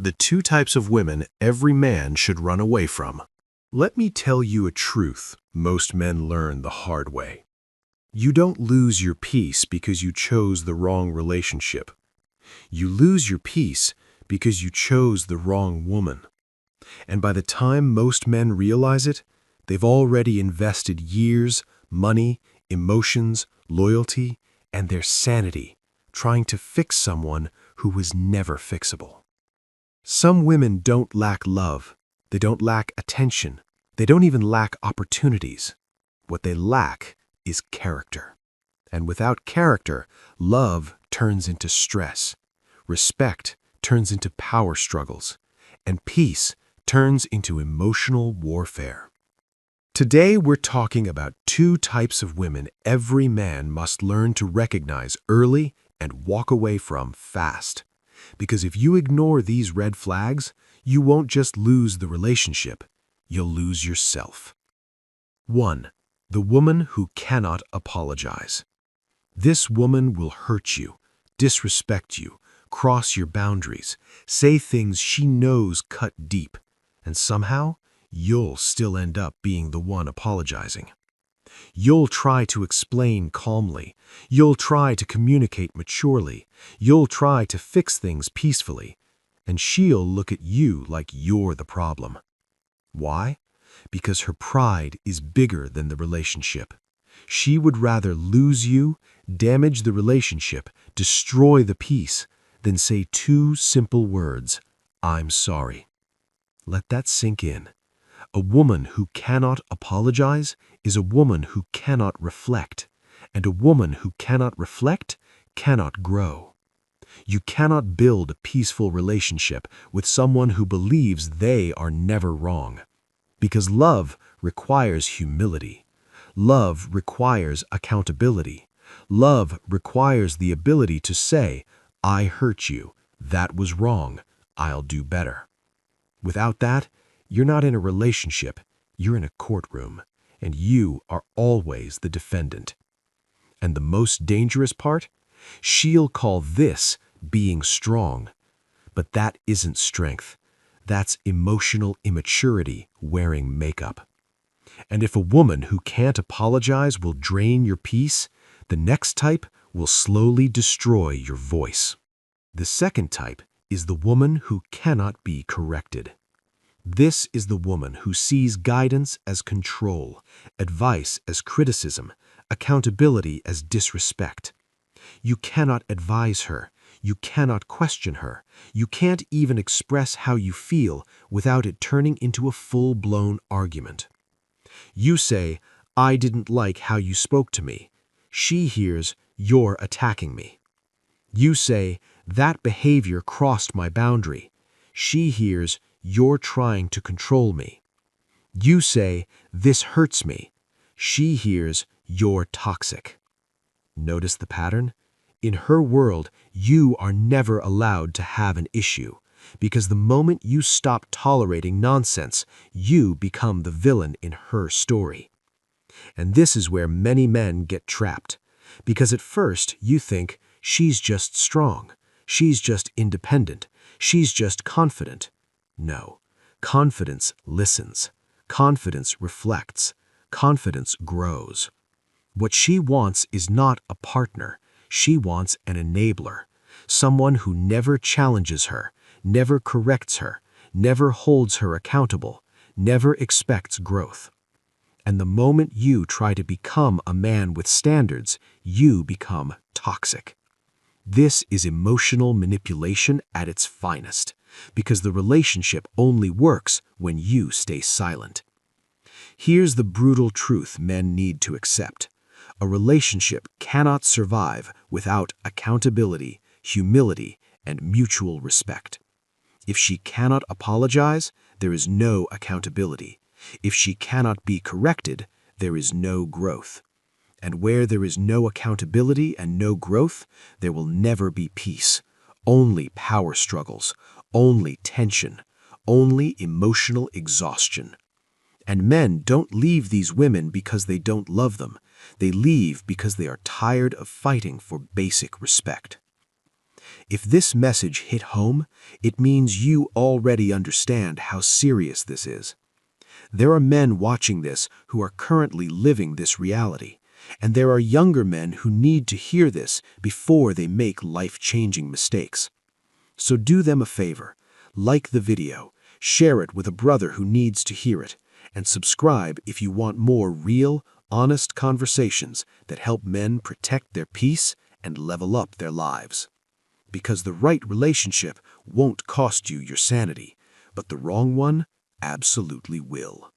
The two types of women every man should run away from. Let me tell you a truth most men learn the hard way. You don't lose your peace because you chose the wrong relationship. You lose your peace because you chose the wrong woman. And by the time most men realize it, they've already invested years, money, emotions, loyalty, and their sanity trying to fix someone who was never fixable. Some women don't lack love. They don't lack attention. They don't even lack opportunities. What they lack is character. And without character, love turns into stress. Respect turns into power struggles. And peace turns into emotional warfare. Today, we're talking about two types of women every man must learn to recognize early and walk away from fast. Because if you ignore these red flags, you won't just lose the relationship, you'll lose yourself. 1. The woman who cannot apologize. This woman will hurt you, disrespect you, cross your boundaries, say things she knows cut deep, and somehow you'll still end up being the one apologizing. You'll try to explain calmly. You'll try to communicate maturely. You'll try to fix things peacefully. And she'll look at you like you're the problem. Why? Because her pride is bigger than the relationship. She would rather lose you, damage the relationship, destroy the peace, than say two simple words, "I'm sorry." Let that sink in. A woman who cannot apologize is a woman who cannot reflect, and a woman who cannot reflect cannot grow. You cannot build a peaceful relationship with someone who believes they are never wrong, because love requires humility. Love requires accountability. Love requires the ability to say, "I hurt you. That was wrong. I'll do better." Without that, you're not in a relationship, you're in a courtroom, and you are always the defendant. And the most dangerous part? She'll call this being strong. But that isn't strength. That's emotional immaturity wearing makeup. And if a woman who can't apologize will drain your peace, the next type will slowly destroy your voice. The second type is the woman who cannot be corrected. This is the woman who sees guidance as control, advice as criticism, accountability as disrespect. You cannot advise her. You cannot question her. You can't even express how you feel without it turning into a full-blown argument. You say, "I didn't like how you spoke to me." She hears, "You're attacking me." You say, "That behavior crossed my boundary." She hears, "You're trying to control me." You say, "This hurts me." She hears, "You're toxic." Notice the pattern? In her world, you are never allowed to have an issue, because the moment you stop tolerating nonsense, you become the villain in her story. And this is where many men get trapped, because at first you think, she's just strong, she's just independent, she's just confident. No, confidence listens, confidence reflects, confidence grows. What she wants is not a partner, she wants an enabler, someone who never challenges her, never corrects her, never holds her accountable, never expects growth. And the moment you try to become a man with standards, you become toxic. This is emotional manipulation at its finest, because the relationship only works when you stay silent. Here's the brutal truth men need to accept. A relationship cannot survive without accountability, humility, and mutual respect. If she cannot apologize, there is no accountability. If she cannot be corrected, there is no growth. And where there is no accountability and no growth, there will never be peace. Only power struggles, only tension, only emotional exhaustion. And men don't leave these women because they don't love them. They leave because they are tired of fighting for basic respect. If this message hit home, it means you already understand how serious this is. There are men watching this who are currently living this reality, and there are younger men who need to hear this before they make life-changing mistakes. So do them a favor, like the video, share it with a brother who needs to hear it, and subscribe if you want more real, honest conversations that help men protect their peace and level up their lives. Because the right relationship won't cost you your sanity, but the wrong one absolutely will.